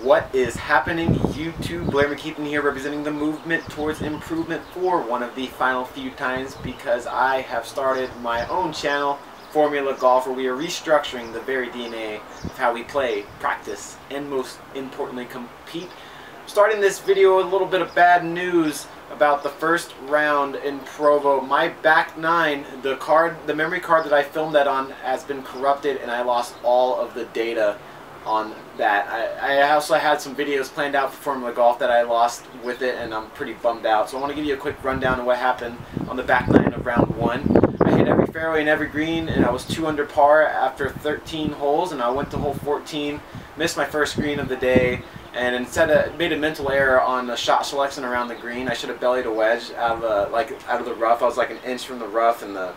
What is happening, YouTube? Blair McKeithen here, representing the movement towards improvement for one of the final few times, because I have started my own channel, Formula Golf, where we are restructuring the very DNA of how we play, practice, and most importantly compete. Starting this video with a little bit of bad news about the first round in Provo. My back nine, the memory card that I filmed that on, has been corrupted, and I lost all of the data on that. I also had some videos planned out for Formula Golf that I lost with it, and I'm pretty bummed out. So I want to give you a quick rundown of what happened on the back nine of round one. I hit every fairway and every green, and I was 2 under par after 13 holes, and I went to hole 14, missed my first green of the day, and instead made a mental error on the shot selection around the green. I should have bellied a wedge out of the rough. I was like an inch from the rough and the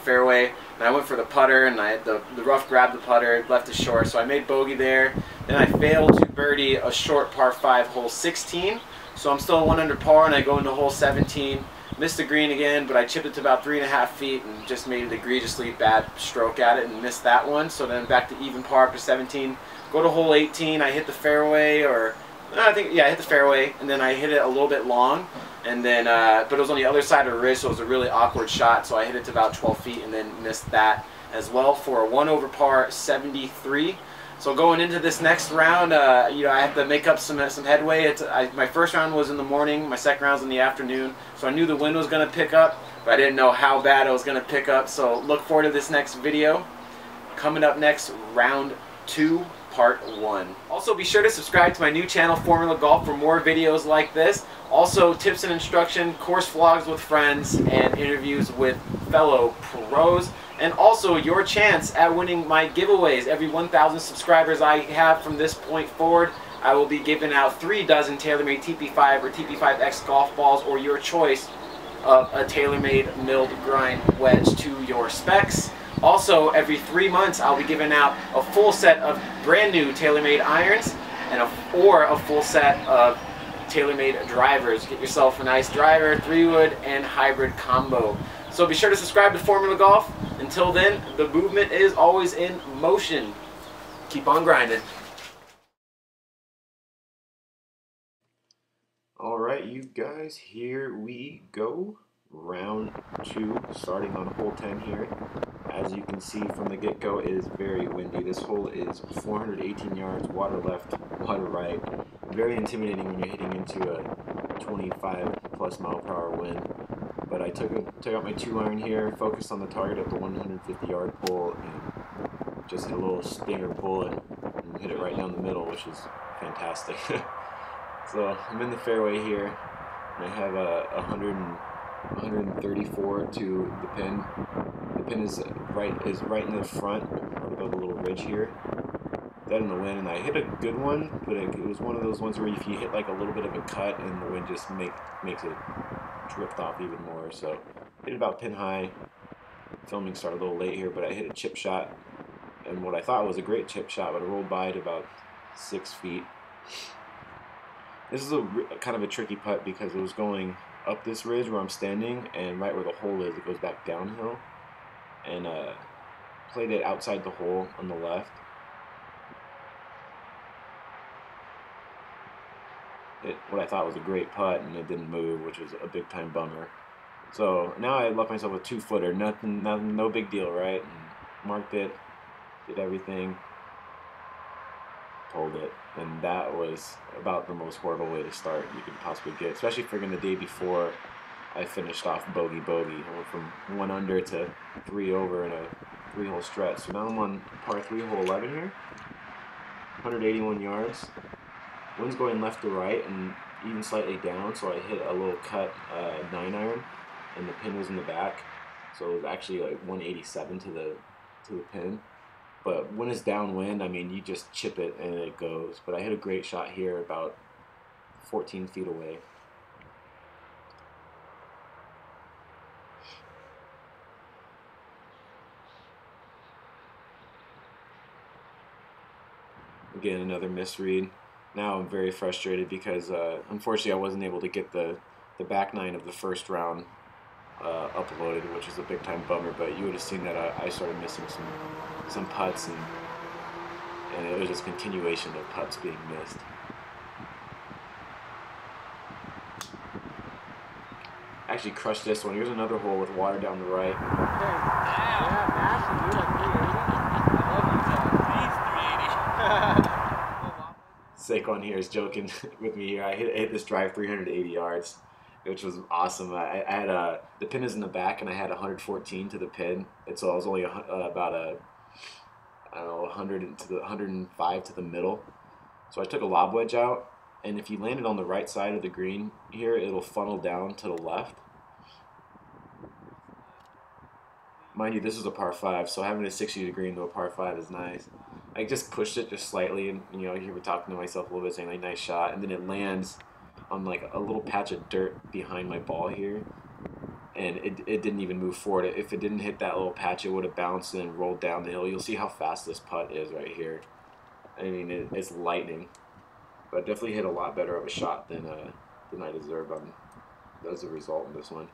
fairway, and I went for the putter, and the rough grabbed the putter, left it short, so I made bogey there. Then I failed to birdie a short par 5 hole 16, so I'm still 1 under par, and I go into hole 17, missed the green again, but I chipped it to about 3.5 feet and just made an egregiously bad stroke at it and missed that one. So then back to even par after 17. Go to hole 18, I hit the fairway, I hit the fairway, and then I hit it a little bit long, and then but it was on the other side of the ridge, so it was a really awkward shot, so I hit it to about 12 feet and then missed that as well for a 1 over par 73. So going into this next round, I have to make up some headway. My first round was in the morning, my second round was in the afternoon, so I knew the wind was going to pick up, but I didn't know how bad it was going to pick up. So look forward to this next video. Coming up next, round 2. Part 1. Also, be sure to subscribe to my new channel, Formula Golf, for more videos like this. Also, tips and instruction, course vlogs with friends, and interviews with fellow pros. And also, your chance at winning my giveaways. Every 1,000 subscribers I have from this point forward, I will be giving out 3 dozen TaylorMade TP5 or TP5X golf balls, or your choice of a TaylorMade milled grind wedge to your specs. Also, every 3 months, I'll be giving out a full set of brand new TaylorMade irons or a full set of TaylorMade drivers. Get yourself a nice driver, 3-wood, and hybrid combo. So be sure to subscribe to Formula Golf. Until then, the movement is always in motion. Keep on grinding. Alright, you guys, here we go. Round 2, starting on hole 10 here. As you can see from the get-go, it is very windy. This hole is 418 yards, water left, water right. Very intimidating when you're hitting into a 25+ mile/hour wind. But I took out my 2-iron here, focused on the target of the 150-yard pole, and just hit a little stinger bullet and hit it right down the middle, which is fantastic. So I'm in the fairway here, and I have a 134 to the pin. The pin is right in the front, right above the little ridge here. Dead in the wind, and I hit a good one, but it was one of those ones where if you hit like a little bit of a cut, and the wind just makes it drift off even more. So hit it about pin high. Filming started a little late here, but I hit a chip shot, and what I thought was a great chip shot, but it rolled by to about 6 feet. This is kind of a tricky putt because it was going up this ridge where I'm standing, and right where the hole is, it goes back downhill, and played it outside the hole on the left. What I thought was a great putt, and it didn't move, which was a big time bummer. So now I left myself a 2-footer, no big deal, right? And marked it, did everything, pulled it, and that was about the most horrible way to start you could possibly get, especially friggin' the day before I finished off bogey. I went from 1 under to 3 over in a 3-hole stretch. So now I'm on par 3 hole 11 here, 181 yards. Wind's going left to right and even slightly down, so I hit a little cut 9-iron, and the pin was in the back, so it was actually like 187 to the pin. But when it's downwind, I mean, you just chip it and it goes. But I hit a great shot here about 14 feet away. Again, another misread. Now I'm very frustrated because unfortunately I wasn't able to get the back nine of the first round uploaded, which is a big time bummer. But you would have seen that I started missing some putts, and it was just continuation of putts being missed. Actually crushed this one. Here's another hole with water down the right. Saquon here is joking with me here. I hit this drive 380 yards, which was awesome. I had the pin is in the back, and I had 114 to the pin, and so I was only about I don't know 100 to the 105 to the middle. So I took a lob wedge out, and if you land it on the right side of the green here, it'll funnel down to the left. Mind you, this is a par 5, so having a 60 degree into a par 5 is nice. I just pushed it just slightly, and you know, here we're talking to myself a little bit, saying like, nice shot, and then it lands on like a little patch of dirt behind my ball here, and it didn't even move forward. If it didn't hit that little patch, it would have bounced and rolled down the hill. You'll see how fast this putt is right here. I mean, it's lightning, but I definitely hit a lot better of a shot than I deserved as a result in this one.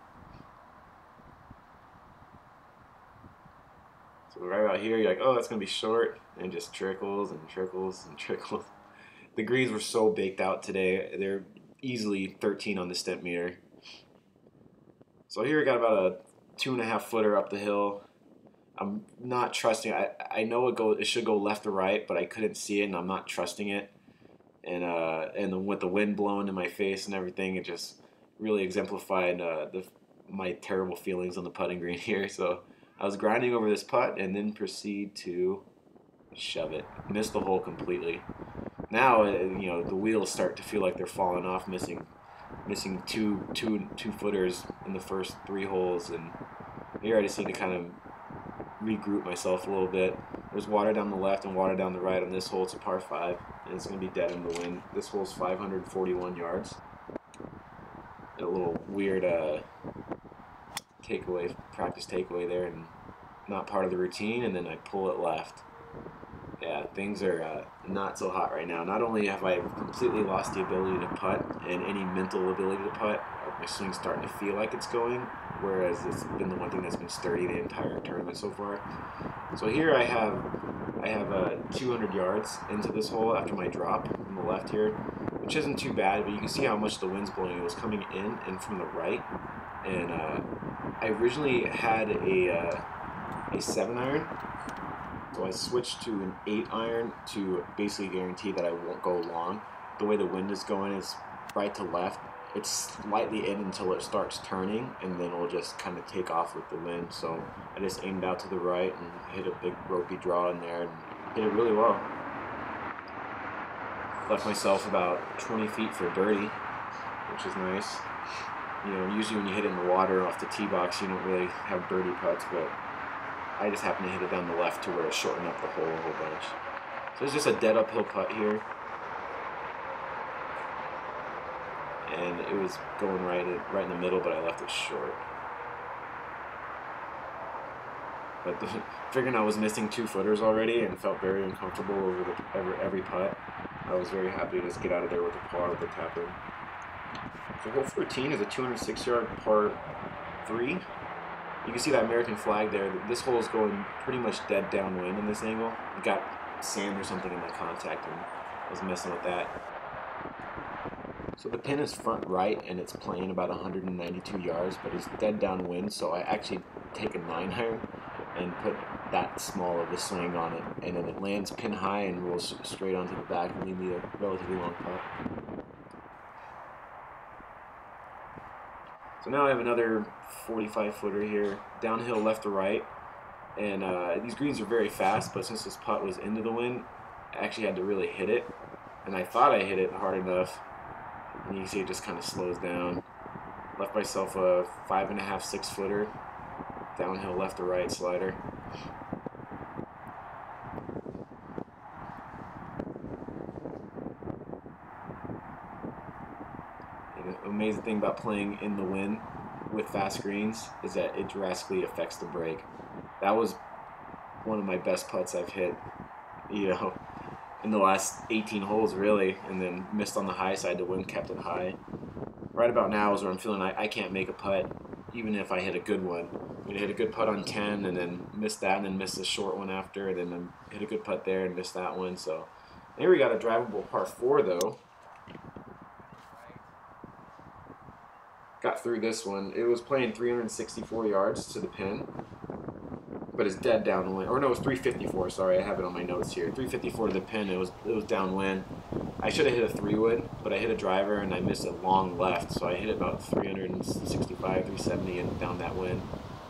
So right about here, you're like, oh, that's going to be short, and it just trickles and trickles and trickles. The greens were so baked out today. They're easily 13 on the stent meter. So here I got about a 2.5 footer up the hill. I'm not trusting. I know it should go left or right, but I couldn't see it, and I'm not trusting it. And with the wind blowing in my face and everything, it just really exemplified my terrible feelings on the putting green here. So I was grinding over this putt and then proceed to shove it. Missed the hole completely. Now, you know, the wheels start to feel like they're falling off, missing two footers in the first 3 holes, and here I just need to kind of regroup myself a little bit. There's water down the left and water down the right on this hole. It's a par 5, and it's going to be dead in the wind. This hole's 541 yards. And a little weird practice takeaway there, and not part of the routine, and then I pull it left. Yeah, things are not so hot right now. Not only have I completely lost the ability to putt and any mental ability to putt, my swing's starting to feel like it's going, whereas it's been the one thing that's been sturdy the entire tournament so far. So here I have 200 yards into this hole after my drop on the left here, which isn't too bad, but you can see how much the wind's blowing. It was coming in and from the right, and I originally had a 7-iron. So I switched to an 8-iron to basically guarantee that I won't go long. The way the wind is going is right to left. It's slightly in until it starts turning, and then it'll just kind of take off with the wind. So I just aimed out to the right and hit a big ropey draw in there and hit it really well. Left myself about 20 feet for birdie, which is nice. You know, usually when you hit it in the water off the tee box, you don't really have birdie putts, but I just happened to hit it down the left to where it shortened up the hole a whole bunch. So it's just a dead uphill putt here. And it was going right in the middle, but I left it short. But figuring I was missing 2 footers already and felt very uncomfortable over every putt, I was very happy to just get out of there with a par with a tap in. So hole 14 is a 206-yard par 3. You can see that American flag there. This hole is going pretty much dead downwind in this angle. It got sand or something in my contact, and I was messing with that. So the pin is front right, and it's playing about 192 yards, but it's dead downwind, so I actually take a 9-iron and put that small of a swing on it, and then it lands pin high and rolls straight onto the back and leave me a relatively long putt. So now I have another 45-footer here, downhill left to right, and these greens are very fast, but since this putt was into the wind, I actually had to really hit it, and I thought I hit it hard enough, and you can see it just kind of slows down. Left myself a 5.5, 6-footer, downhill left to right slider. Amazing thing about playing in the wind with fast greens is that it drastically affects the break. That was one of my best putts I've hit, you know, in the last 18 holes really, and then missed on the high side. The wind kept it high. Right about now is where I'm feeling I can't make a putt. even if I hit a good one. I mean, I hit a good putt on 10 and then missed that and then missed a short one after, and then I hit a good putt there and missed that one. So there we got a drivable par 4 though. Got through this one. It was playing 364 yards to the pin, but it's dead downwind. Or no, it was 354. Sorry, I have it on my notes here. 354 to the pin. It was downwind. I should have hit a 3-wood, but I hit a driver and I missed a long left, so I hit about 365, 370 and down that wind,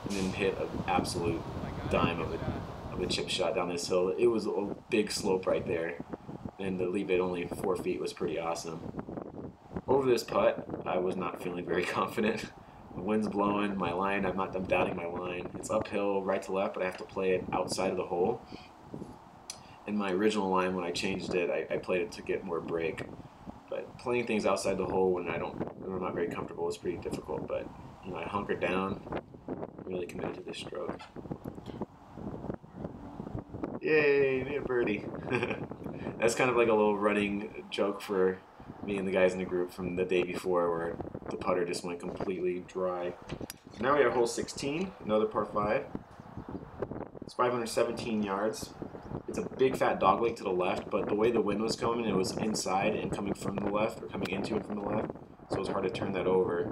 and then hit an absolute dime of a chip shot down this hill. It was a big slope right there, and to leave it only 4 feet was pretty awesome. Over this putt, I was not feeling very confident. The wind's blowing, my line, I'm doubting my line. It's uphill, right to left, but I have to play it outside of the hole. In my original line, when I changed it, I played it to get more break. But playing things outside the hole when I'm not very comfortable is pretty difficult. But you know, I hunkered down, really committed to this stroke. Yay, made a birdie. That's kind of like a little running joke for me and the guys in the group from the day before, where the putter just went completely dry. Now we have hole 16, another par 5. It's 517 yards. It's a big fat dogleg to the left, but the way the wind was coming, it was inside and coming from the left, or coming into it from the left, so it was hard to turn that over.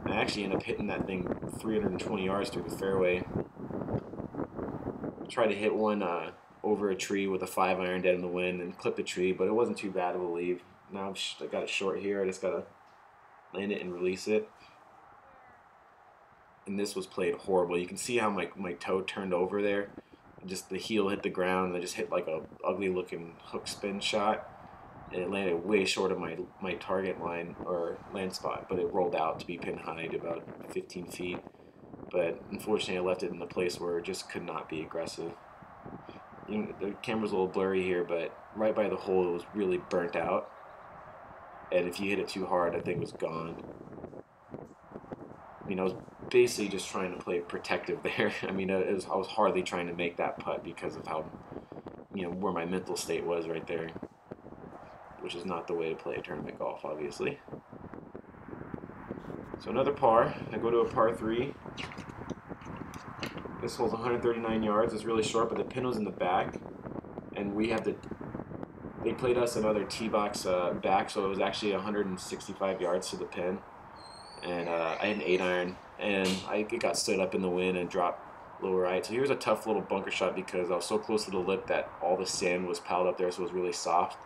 I actually ended up hitting that thing 320 yards through the fairway. Tried to hit one over a tree with a 5-iron dead in the wind and clip the tree, but it wasn't too bad of a leave. Now I got it short here. I just got to land it and release it. And this was played horrible. You can see how my toe turned over there. Just the heel hit the ground, and I just hit like a ugly looking hook spin shot. And it landed way short of my target line or land spot, but it rolled out to be pin high to about 15 feet. But unfortunately, I left it in a place where it just could not be aggressive. You know, the camera's a little blurry here, but right by the hole, it was really burnt out. And if you hit it too hard, that thing was gone. I mean, I was basically just trying to play protective there. I mean, I was hardly trying to make that putt because of how, you know, where my mental state was right there, which is not the way to play a tournament golf, obviously. So another par. I go to a par 3. This hole's 139 yards. It's really short, but the pin was in the back, and we had they played us another tee box back, so it was actually 165 yards to the pin. And I had an 8-iron, and it got stood up in the wind and dropped lower right. So here's a tough little bunker shot because I was so close to the lip that all the sand was piled up there, so it was really soft.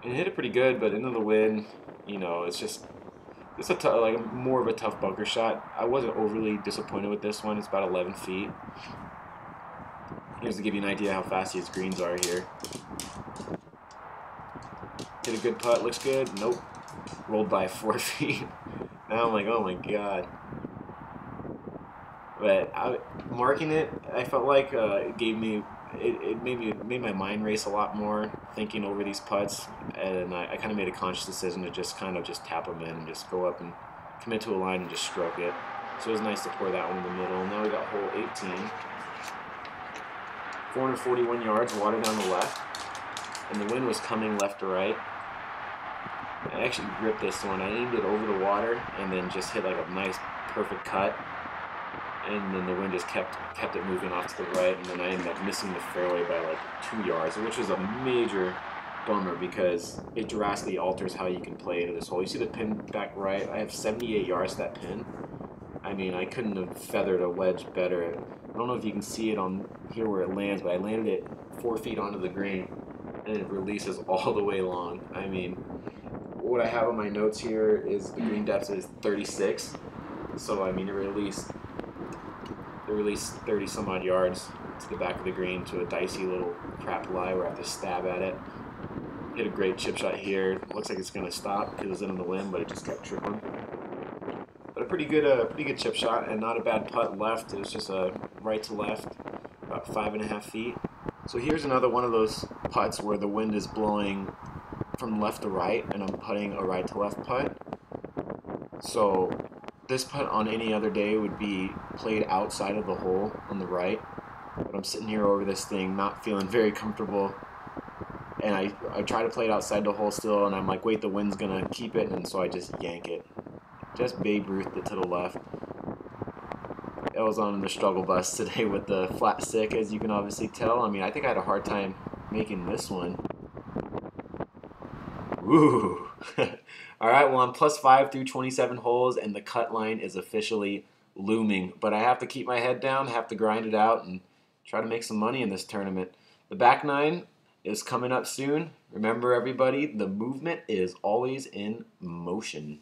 And it hit it pretty good, but into the wind, you know, it's like more of a tough bunker shot. I wasn't overly disappointed with this one. It's about 11 feet. Here's to give you an idea how fast these greens are here. Hit a good putt, looks good. Nope. Rolled by 4 feet. Now I'm like, oh my god. But marking it, I felt like it made my mind race a lot more, thinking over these putts, and I kind of made a conscious decision to just tap them in and just go up and commit to a line and just stroke it. So it was nice to pour that one in the middle. Now we got hole 18. 441 yards, water down the left, and the wind was coming left to right. I actually gripped this one. I aimed it over the water and then just hit like a nice perfect cut, and then the wind just kept it moving off to the right, and then I ended up missing the fairway by like 2 yards, which was a major bummer because it drastically alters how you can play into this hole. You see the pin back right? I have 78 yards to that pin. I mean, I couldn't have feathered a wedge better. I don't know if you can see it on here where it lands, but I landed it 4 feet onto the green, and it releases all the way long. I mean, what I have on my notes here is the green depth is 36, so I mean it released 30 some odd yards to the back of the green to a dicey little crap lie where I have to stab at it. Hit a great chip shot here. Looks like it's gonna stop because it was in the wind, but it just kept tripping. But a pretty good chip shot and not a bad putt left. It was just a right to left, about 5.5 feet. So here's another one of those putts where the wind is blowing from left to right, and I'm putting a right to left putt. So this putt on any other day would be played outside of the hole on the right, but I'm sitting here over this thing not feeling very comfortable, and I try to play it outside the hole still, and I'm like, wait, the wind's gonna keep it, and so I just yank it Just Babe Ruth it to the left. I was on the struggle bus today with the flat stick, as you can obviously tell. I mean, I think I had a hard time making this one. Ooh. All right, well, I'm +5 through 27 holes, and the cut line is officially looming. But I have to keep my head down, have to grind it out, and try to make some money in this tournament. The back nine is coming up soon. Remember, everybody, the movement is always in motion.